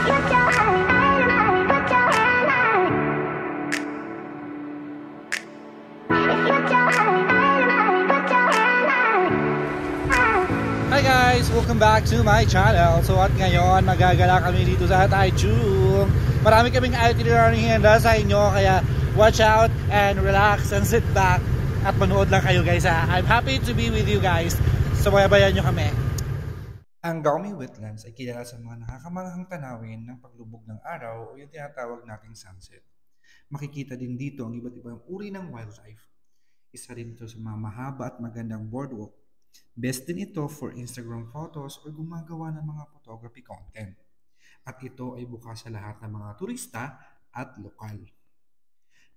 Hi guys! Welcome back to my channel. So at ngayon, magagala kami dito sa Taichung. Marami kaming itinerary handa sa inyo, kaya watch out and relax and sit back at manood lang kayo guys ha. I'm happy to be with you guys. So bayabayan nyo kami. Ang Gaomi Wetlands ay kilala sa mga nakakamanghang tanawin ng paglubog ng araw o yung tinatawag nating sunset. Makikita din dito ang iba't ibang uri ng wildlife. Isa rin ito sa mga mahaba at magandang boardwalk. Best din ito for Instagram photos o gumagawa ng mga photography content. At ito ay bukas sa lahat ng mga turista at lokal.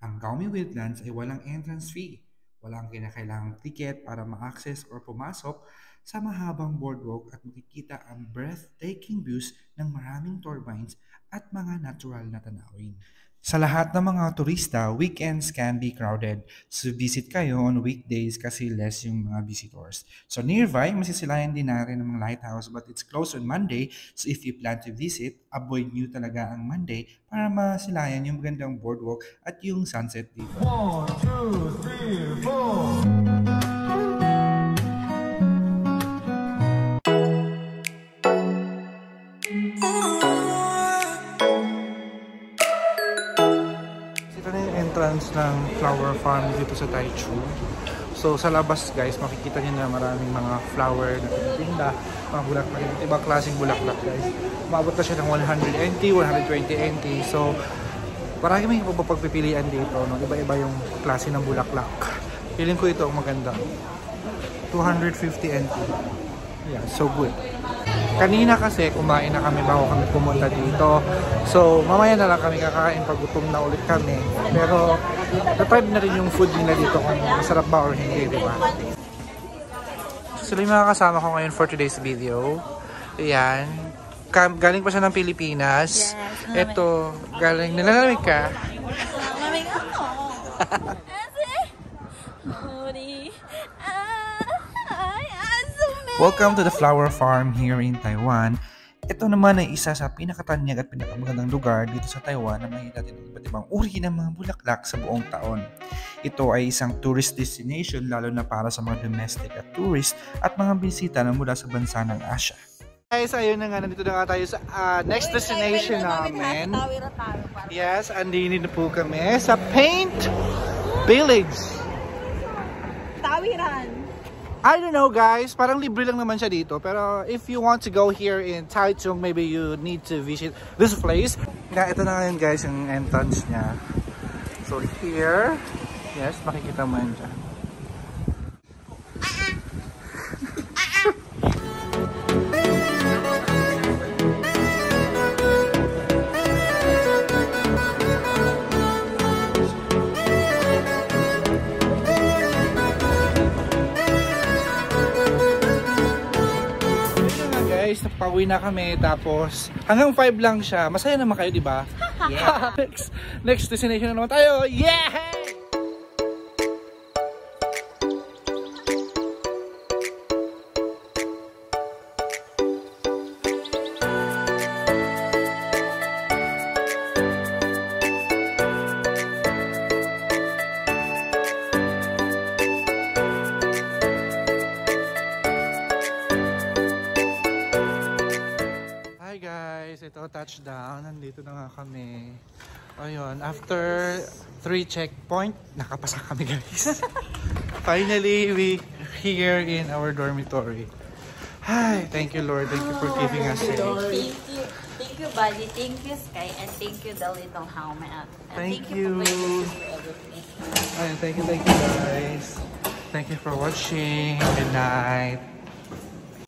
Ang Gaomi Wetlands ay walang entrance fee. Walang kinakailangang ticket para ma-access or pumasok sa mahabang boardwalk at makikita ang breathtaking views ng maraming turbines at mga natural na tanawin. Sa lahat ng mga turista, weekends can be crowded. So visit kayo on weekdays kasi less yung mga visitors. So nearby, masisilayan din natin ng mga lighthouse but it's closed on Monday. So if you plan to visit, avoid nyo talaga ang Monday para masilayan yung magandang boardwalk at yung sunset dito. 1, 2, 3, 4. Ng flower farm dito sa Taichung. So sa labas guys, makikita niyo na maraming mga flower na tinitinda, mga bulaklak, ibang klaseng bulaklak guys. Maabot na siya ng 100 NT, 120 NT. So marami may pagpipilian dito, no? Iba-iba yung klase ng bulaklak. Feeling ko ito ang maganda. 250 NT. Yeah, so good. Kanina kasi kumain na kami bago kami pumunta dito. So mamaya na lang kami kakain pag gutom na ulit kami. Pero na-try na rin yung food nila dito kung masarap ba or hindi, di ba? So sila yung mga kasama ko ngayon for today's video. Ayan. Galing pa siya ng Pilipinas. Yes, ito, galing nilalamig ka. Nilalamig ako. Welcome to the flower farm here in Taiwan. Ito naman ay isa sa pinakatanyag at pinakamagandang lugar dito sa Taiwan na makikita natin iba't ibang uri ng mga bulaklak sa buong taon. Ito ay isang tourist destination lalo na para sa mga domestic at tourist at mga bisita na mula sa bansa ng Asia. Guys, ayun na nga, nandito na nga tayo sa next destination namin. Yes, andini na po kami sa Paint Village. Tawiran. I don't know guys, parang libre lang naman siya dito. Pero if you want to go here in Taichung, maybe you need to visit this place. Ito na ngayon guys yung entrance niya. So here, yes, makikita mo yan dyan. Pauwi na kami tapos hanggang 5 lang siya. Masaya naman kayo, di ba? Yeah. next destination na naman tayo. Yeah! Ito, touchdown. Nandito na nga kami. Ayun, after 3 checkpoint, nakapasa kami guys. Finally, we here in our dormitory. Hi, thank you Lord. Thank you for keeping us safe. Thank you buddy. Thank you Sky. And thank you the little helmet. Thank you. Ayun, thank you guys. Thank you for watching. Good night.